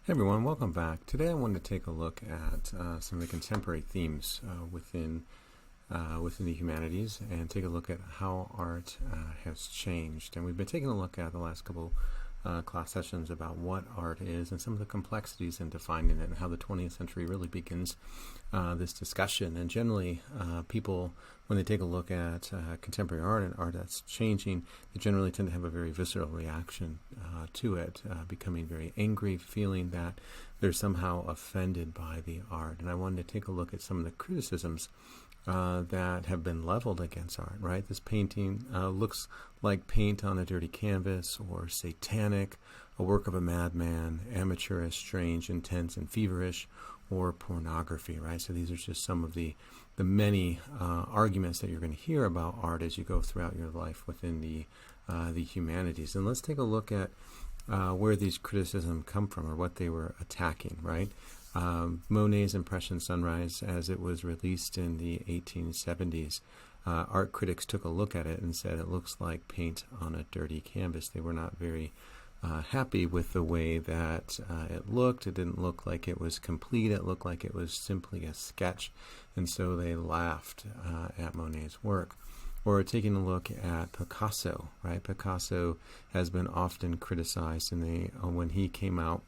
Hey everyone, welcome back. Today I wanted to take a look at some of the contemporary themes within the humanities and take a look at how art has changed. And we've been taking a look at the last couple class sessions about what art is and some of the complexities in defining it and how the 20th century really begins this discussion. And generally, people, when they take a look at contemporary art and art that's changing, they generally tend to have a very visceral reaction to it, becoming very angry, feeling that they're somehow offended by the art. And I wanted to take a look at some of the criticisms that have been leveled against art, right? This painting looks like paint on a dirty canvas, or satanic, a work of a madman, amateurish, strange, intense, and feverish, or pornography, right? So these are just some of the many arguments that you're going to hear about art as you go throughout your life within the humanities. And let's take a look at where these criticisms come from, or what they were attacking, right? Monet's Impression Sunrise, as it was released in the 1870s, art critics took a look at it and said it looks like paint on a dirty canvas. They were not very happy with the way that it looked. It didn't look like it was complete. It looked like it was simply a sketch, and so they laughed at Monet's work. Or taking a look at Picasso, right? Picasso has been often criticized when he came out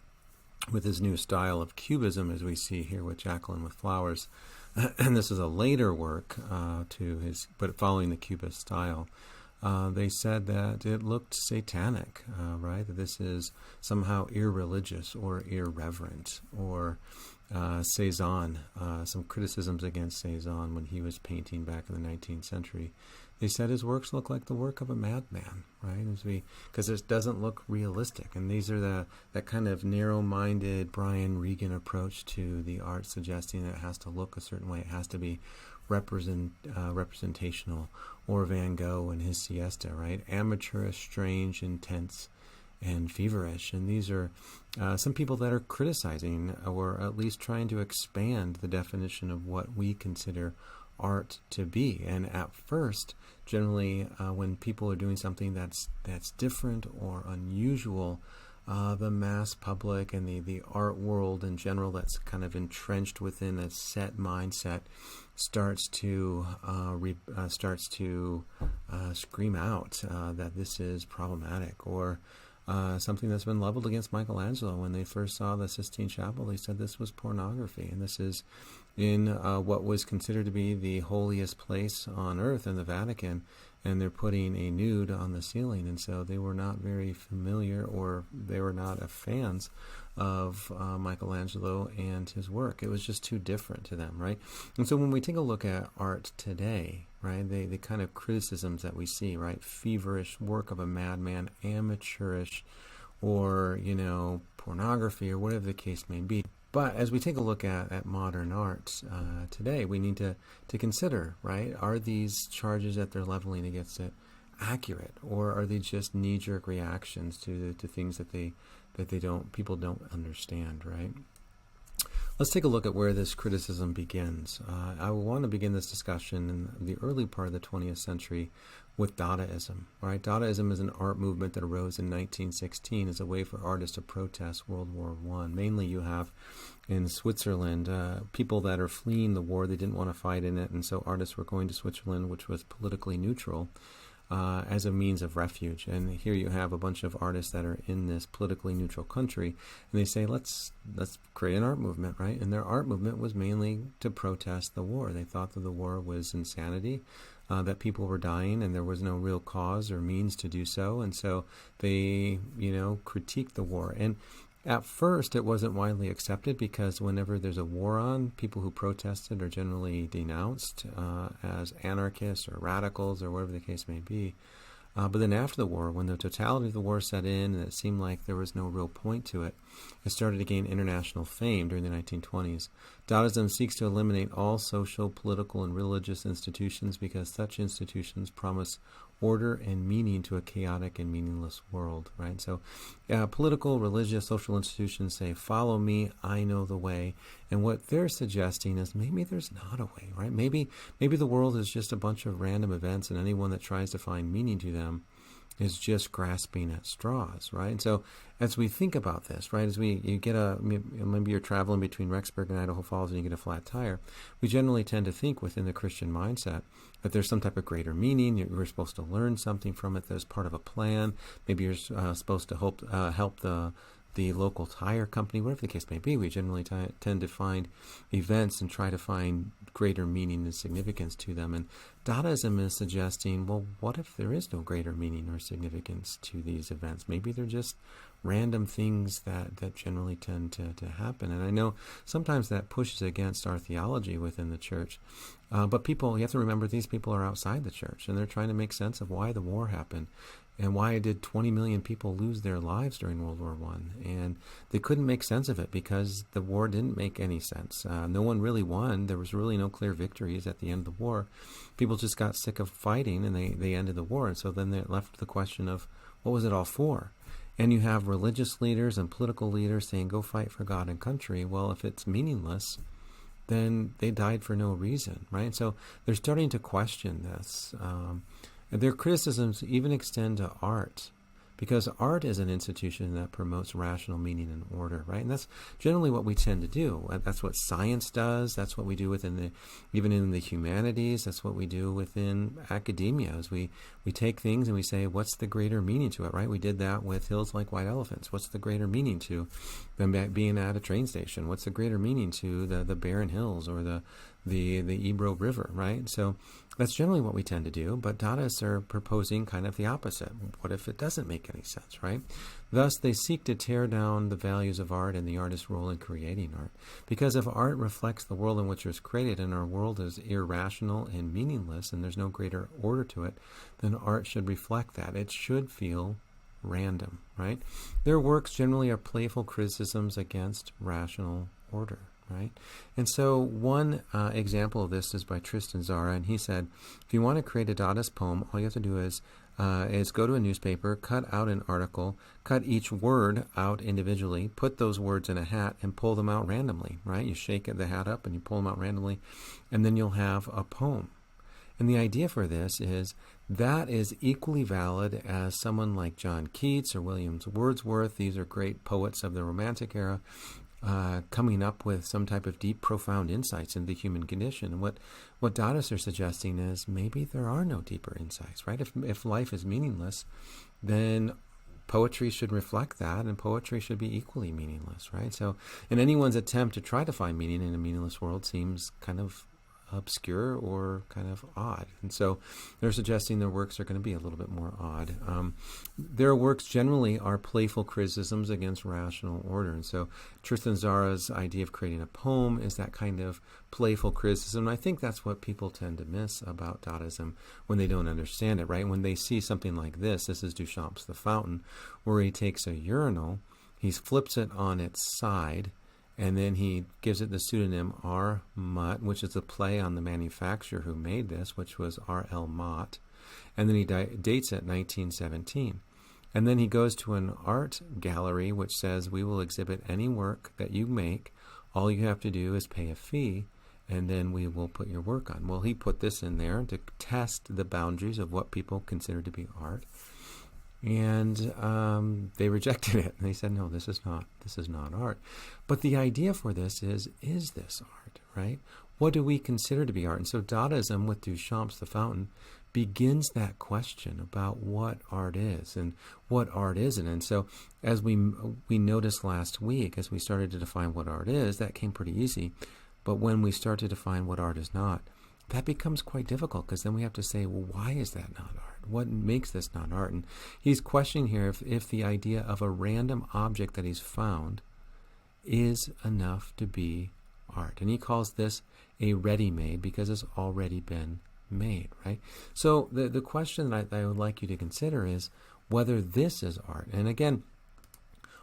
with his new style of cubism, as we see here with Jacqueline with Flowers. And this is a later work but following the Cubist style. They said that it looked satanic, right? That this is somehow irreligious or irreverent. Or Cezanne, some criticisms against Cezanne when he was painting back in the 19th century. They said his works look like the work of a madman, right? Because it doesn't look realistic. And these are that kind of narrow-minded Brian Regan approach to the art, suggesting that it has to look a certain way. It has to be representational. Or Van Gogh and his Siesta, right? Amateurish, strange, intense, and feverish. And these are some people that are criticizing, or at least trying to expand the definition of what we consider art to be. And at first, generally, when people are doing something that's different or unusual, the mass public and the art world in general, that's kind of entrenched within a set mindset, starts to scream out that this is problematic. Or something that's been leveled against Michelangelo. When they first saw the Sistine Chapel, they said this was pornography, and this is in what was considered to be the holiest place on earth in the Vatican, and they're putting a nude on the ceiling. And so they were not very familiar, or they were not fans of Michelangelo and his work. It was just too different to them, right? And so when we take a look at art today, right, the kind of criticisms that we see, right, feverish, work of a madman, amateurish, or, pornography, or whatever the case may be. But as we take a look at modern art today, we need to consider, right, are these charges that they're leveling against it accurate, or are they just knee-jerk reactions to things that people don't understand, right? Let's take a look at where this criticism begins. I want to begin this discussion in the early part of the 20th century with Dadaism. Right? Dadaism is an art movement that arose in 1916 as a way for artists to protest World War I. Mainly you have in Switzerland people that are fleeing the war. They didn't want to fight in it, and so artists were going to Switzerland, which was politically neutral, as a means of refuge. And here you have a bunch of artists that are in this politically neutral country, and they say, let's create an art movement, right? And their art movement was mainly to protest the war. They thought that the war was insanity, that people were dying, and there was no real cause or means to do so. And so they, critiqued the war. And at first, it wasn't widely accepted, because whenever there's a war on, people who protested are generally denounced as anarchists or radicals or whatever the case may be. But then after the war, when the totality of the war set in and it seemed like there was no real point to it, it started to gain international fame during the 1920s. Dadaism seeks to eliminate all social, political, and religious institutions, because such institutions promise order and meaning to a chaotic and meaningless world, right? So political, religious, social institutions say, follow me, I know the way. And what they're suggesting is maybe there's not a way, right? Maybe the world is just a bunch of random events, and anyone that tries to find meaning to them is just grasping at straws, right? And so as we think about this, right, as you get maybe you're traveling between Rexburg and Idaho Falls and you get a flat tire, we generally tend to think within the Christian mindset that there's some type of greater meaning. You're supposed to learn something from it. There's part of a plan. Maybe you're supposed to help the local tire company, whatever the case may be. We generally tend to find events and try to find greater meaning and significance to them. And Dadaism is suggesting, well, what if there is no greater meaning or significance to these events? Maybe they're just random things that generally tend to happen. And I know sometimes that pushes against our theology within the church. But you have to remember, these people are outside the church, and they're trying to make sense of why the war happened. And why did 20 million people lose their lives during World War I? And they couldn't make sense of it because the war didn't make any sense. No one really won. There was really no clear victories at the end of the war. People just got sick of fighting, and they ended the war. And so then they left the question of, what was it all for? And you have religious leaders and political leaders saying, go fight for God and country. Well, if it's meaningless, then they died for no reason, right? So they're starting to question this. Their criticisms even extend to art, because art is an institution that promotes rational meaning and order, right? And that's generally what we tend to do. That's what science does. That's what we do even in the humanities. That's what we do within academia. Is we take things and we say, what's the greater meaning to it, right? We did that with Hills Like White Elephants. What's the greater meaning to them being at a train station? What's the greater meaning to the barren hills or the Ebro River, right? So that's generally what we tend to do, but Dadaists are proposing kind of the opposite. What if it doesn't make any sense, right? Thus, they seek to tear down the values of art and the artist's role in creating art. Because if art reflects the world in which it was created, and our world is irrational and meaningless, and there's no greater order to it, then art should reflect that. It should feel random, right? Their works generally are playful criticisms against rational order. Right? And so one example of this is by Tristan Tzara, and he said, if you want to create a Dadaist poem, all you have to do is go to a newspaper, cut out an article, cut each word out individually, put those words in a hat, and pull them out randomly, right? You shake the hat up and you pull them out randomly, and then you'll have a poem. And the idea for this is that is equally valid as someone like John Keats or William Wordsworth. These are great poets of the Romantic era, coming up with some type of deep, profound insights into the human condition. And what Dadaists are suggesting is maybe there are no deeper insights, right? If life is meaningless, then poetry should reflect that, and poetry should be equally meaningless, right? So, and anyone's attempt to try to find meaning in a meaningless world seems kind of obscure or kind of odd. And so they're suggesting their works are going to be a little bit more odd. Their works generally are playful criticisms against rational order. And so Tristan Tzara's idea of creating a poem is that kind of playful criticism. And I think that's what people tend to miss about Dadaism when they don't understand it, right? When they see something like this is Duchamp's The Fountain, where he takes a urinal, he flips it on its side, and then he gives it the pseudonym R. Mott, which is a play on the manufacturer who made this, which was R.L. Mott. And then he dates it 1917. And then he goes to an art gallery which says, we will exhibit any work that you make. All you have to do is pay a fee, and then we will put your work on. Well, he put this in there to test the boundaries of what people consider to be art. And they rejected it. And they said, no, this is not art. But the idea for this is this art, right? What do we consider to be art? And so Dadaism with Duchamp's The Fountain begins that question about what art is and what art isn't. And so as we noticed last week, as we started to define what art is, that came pretty easy. But when we start to define what art is not, that becomes quite difficult, because then we have to say, well, why is that not art? What makes this not art? And he's questioning here if the idea of a random object that he's found is enough to be art. And he calls this a ready-made because it's already been made, right? So the question that I would like you to consider is whether this is art. And again,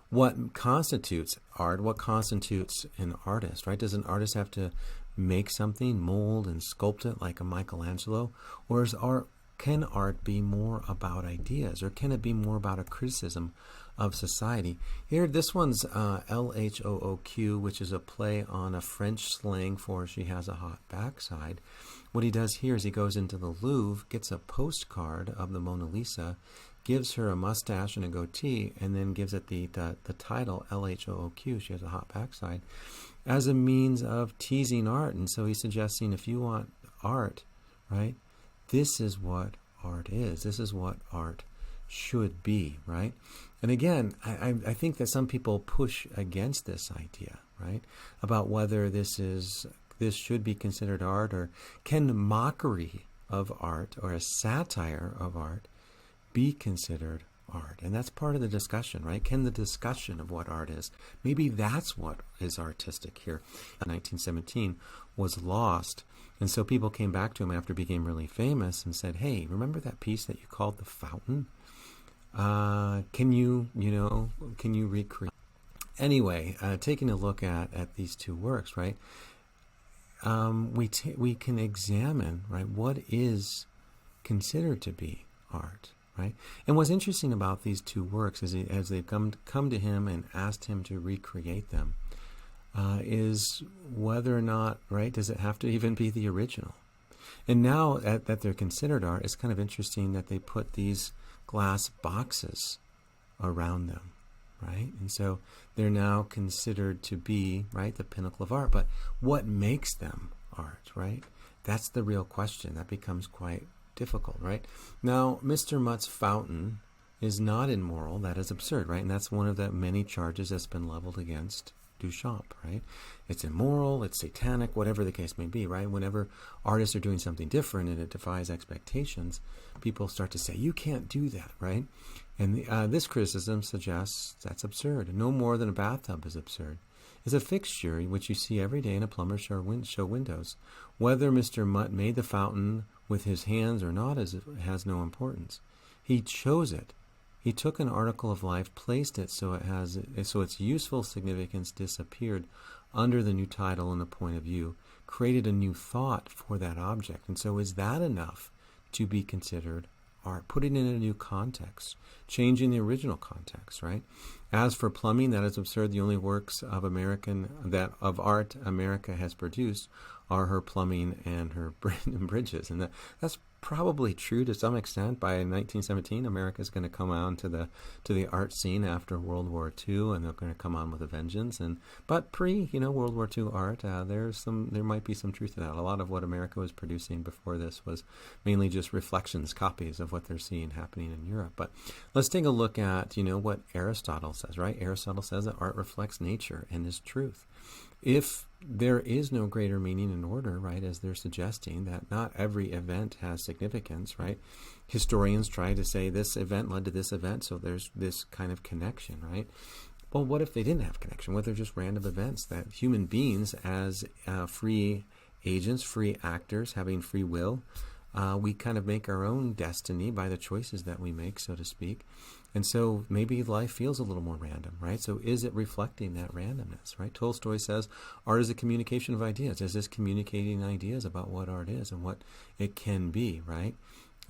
what constitutes art? What constitutes an artist, right? Does an artist have to make something, mold and sculpt it like a Michelangelo? Or can art be more about ideas, or can it be more about a criticism of society? Here, this one's LHOOQ, which is a play on a French slang for she has a hot backside. What he does here is he goes into the Louvre, gets a postcard of the Mona Lisa, gives her a mustache and a goatee, and then gives it the title LHOOQ. She has a hot backside, as a means of teasing art. And so he's suggesting, if you want art, right, this is what art is. This is what art should be, right? And again, I think that some people push against this idea, right, about whether this should be considered art, or can mockery of art or a satire of art be considered art? And that's part of the discussion, right? Can the discussion of what art is, maybe that's what is artistic here. 1917 was lost. And so people came back to him after he became really famous and said, hey, remember that piece that you called The Fountain? Can you recreate? Anyway, taking a look at these two works, right? We can examine, right, what is considered to be art, right? And what's interesting about these two works is, as they've come to him and asked him to recreate them, is whether or not, right, does it have to even be the original? And now that they're considered art, it's kind of interesting that they put these glass boxes around them, right? And so they're now considered to be, right, the pinnacle of art. But what makes them art, right? That's the real question. That becomes quite difficult, right? Now, Mr. Mutt's fountain is not immoral. That is absurd, right? And that's one of the many charges that's been leveled against Duchamp, right? It's immoral, it's satanic, whatever the case may be, right? Whenever artists are doing something different and it defies expectations, people start to say, you can't do that, right? And this criticism suggests that's absurd. No more than a bathtub is absurd. It's a fixture which you see every day in a plumber's show windows. Whether Mr. Mutt made the fountain with his hands or not has no importance. He chose it. He took an article of life, placed it so its useful significance disappeared under the new title and the point of view, created a new thought for that object. And so is that enough to be considered art? Putting it in a new context, changing the original context, right? As for plumbing, that is absurd. The only works of art America has produced are her plumbing and her bridges. And that's probably true to some extent. By 1917, America is going to come on to the art scene after World War II, and they're going to come on with a vengeance. But World War II art, there might be some truth to that. A lot of what America was producing before this was mainly just reflections, copies of what they're seeing happening in Europe. But let's take a look at what Aristotle says, right? Aristotle says that art reflects nature and is truth. If there is no greater meaning and order, right, as they're suggesting, that not every event has significance, right? Historians try to say this event led to this event, so there's this kind of connection, right? Well, what if they didn't have connection? What if they're just random events that human beings, as free agents, free actors, having free will, we kind of make our own destiny by the choices that we make, so to speak. And so maybe life feels a little more random, right? So is it reflecting that randomness, right? Tolstoy says art is a communication of ideas. Is this communicating ideas about what art is and what it can be, right?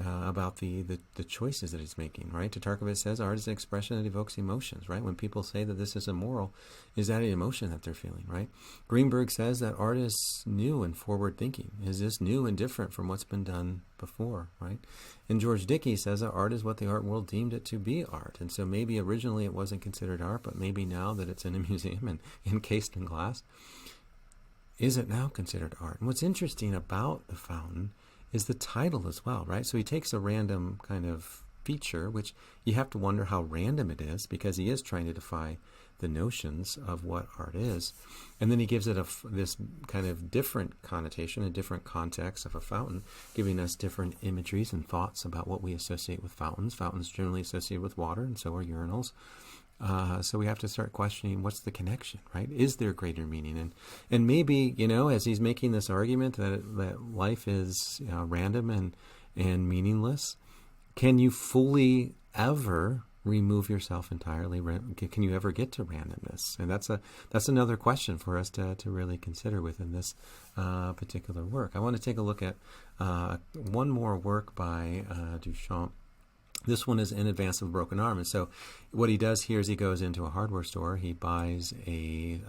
About the choices that it's making, right? Tatarkovich says art is an expression that evokes emotions, right? When people say that this is immoral, is that an emotion that they're feeling, right? Greenberg says that art is new and forward-thinking. Is this new and different from what's been done before, right? And George Dickey says that art is what the art world deemed it to be art. And so maybe originally it wasn't considered art, but maybe now that it's in a museum and encased in glass, is it now considered art? And what's interesting about the fountain is the title as well, right? So he takes a random kind of feature, which you have to wonder how random it is, because he is trying to defy the notions of what art is. And then he gives it this kind of different connotation, a different context of a fountain, giving us different imageries and thoughts about what we associate with fountains. Fountains generally associated with water, and so are urinals. So we have to start questioning, what's the connection, right? Is there greater meaning? And maybe, as he's making this argument that life is random and meaningless, can you fully ever remove yourself entirely? Can you ever get to randomness? And that's another question for us to really consider within this particular work. I want to take a look at one more work by Duchamp. This one is In Advance of a Broken Arm. And so what he does here is he goes into a hardware store, he buys a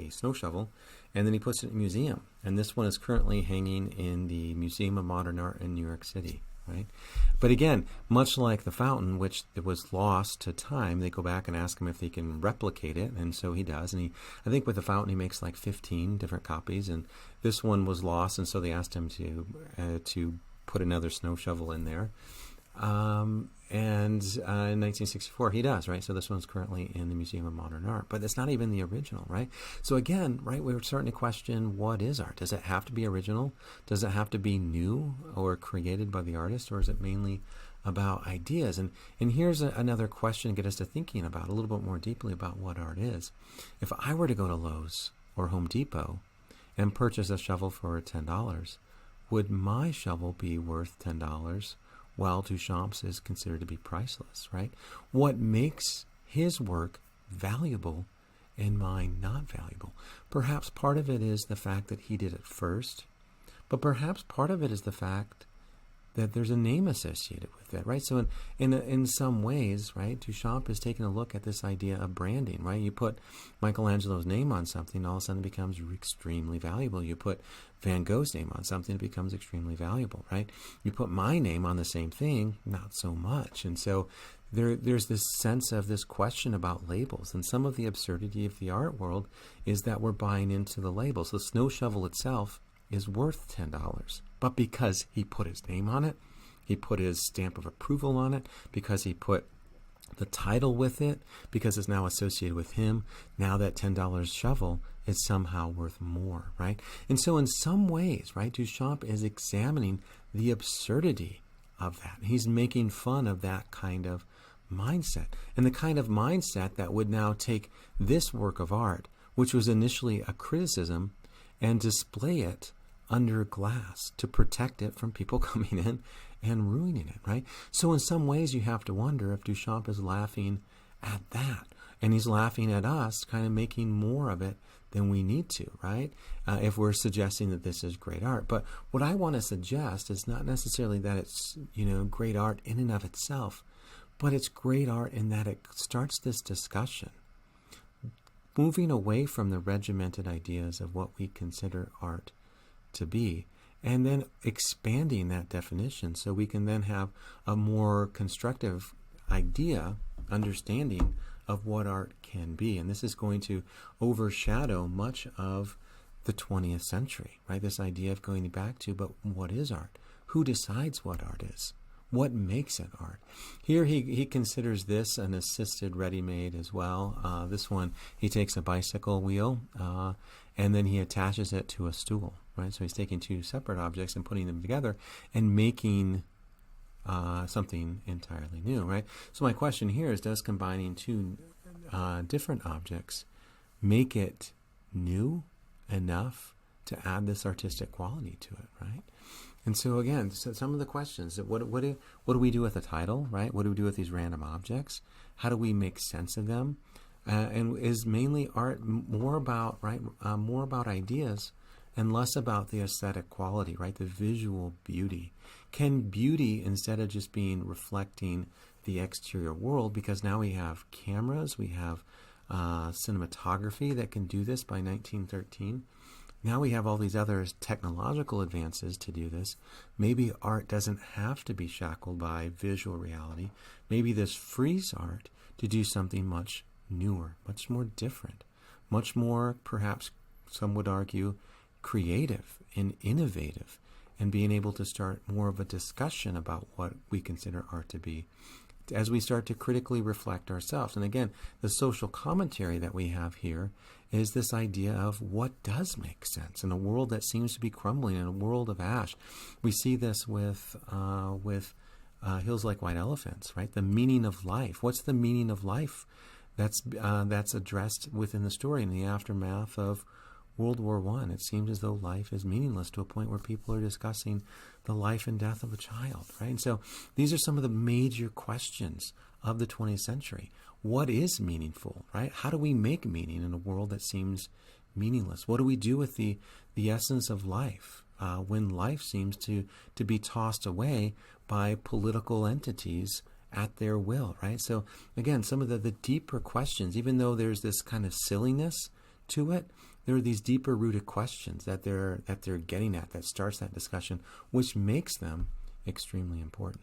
snow shovel, and then he puts it in a museum. And this one is currently hanging in the Museum of Modern Art in New York City. right? But again, much like the fountain, which it was lost to time, they go back and ask him if they can replicate it, and so he does. And I think with the fountain, he makes like 15 different copies, and this one was lost, and so they asked him to put another snow shovel in there. In 1964, he does, right? So this one's currently in the Museum of Modern Art, but it's not even the original, right? So again, right, we're starting to question, what is art? Does it have to be original? Does it have to be new or created by the artist, or is it mainly about ideas? And here's another question to get us to thinking about a little bit more deeply about what art is. If I were to go to Lowe's or Home Depot and purchase a shovel for $10, would my shovel be worth $10? While Duchamp's is considered to be priceless, right? What makes his work valuable and mine not valuable? Perhaps part of it is the fact that he did it first, but perhaps part of it is the fact that there's a name associated with it, right? So in some ways, right, Duchamp is taking a look at this idea of branding, right? You put Michelangelo's name on something, all of a sudden it becomes extremely valuable. You put Van Gogh's name on something, it becomes extremely valuable, right? You put my name on the same thing, not so much. And so there's this sense of this question about labels, and some of the absurdity of the art world is that we're buying into the labels. The snow shovel itself is worth $10. But because he put his name on it, he put his stamp of approval on it, because he put the title with it, because it's now associated with him, now that $10 shovel is somehow worth more, right? And so in some ways, right, Duchamp is examining the absurdity of that. He's making fun of that kind of mindset, and the kind of mindset that would now take this work of art, which was initially a criticism, and display it under glass to protect it from people coming in and ruining it, right? So in some ways you have to wonder if Duchamp is laughing at that, and he's laughing at us kind of making more of it than we need to, right? If we're suggesting that this is great art. But what I want to suggest is not necessarily that it's, great art in and of itself, but it's great art in that it starts this discussion, moving away from the regimented ideas of what we consider art to be, and then expanding that definition so we can then have a more constructive understanding of what art can be. And this is going to overshadow much of the 20th century, right? This idea of going back to, but what is art? Who decides what art is? What makes it art? Here he considers this an assisted ready-made as well. This one, he takes a bicycle wheel and then he attaches it to a stool, right? So he's taking two separate objects and putting them together and making something entirely new, right? So my question here is, does combining two different objects make it new enough to add this artistic quality to it, right? And so again, some of the questions, what do we do with the title, right? What do we do with these random objects? How do we make sense of them? And is mainly art more about, right, more about ideas and less about the aesthetic quality, right? The visual beauty. Can beauty, instead of just being reflecting the exterior world, because now we have cameras, we have cinematography that can do this by 1913. Now we have all these other technological advances to do this. Maybe art doesn't have to be shackled by visual reality. Maybe this frees art to do something much newer, much more different, much more, perhaps some would argue, creative and innovative, and being able to start more of a discussion about what we consider art to be as we start to critically reflect ourselves. And again, the social commentary that we have here is this idea of what does make sense in a world that seems to be crumbling, in a world of ash. We see this with Hills Like White Elephants, right? The meaning of life. What's the meaning of life that's addressed within the story in the aftermath of World War I? It seems as though life is meaningless to a point where people are discussing the life and death of a child, right? And so these are some of the major questions of the 20th century. What is meaningful, right? How do we make meaning in a world that seems meaningless? What do we do with the essence of life when life seems to be tossed away by political entities at their will, right? So again, some of the deeper questions, even though there's this kind of silliness to it, there are these deeper rooted questions that they're getting at, that starts that discussion, which makes them extremely important.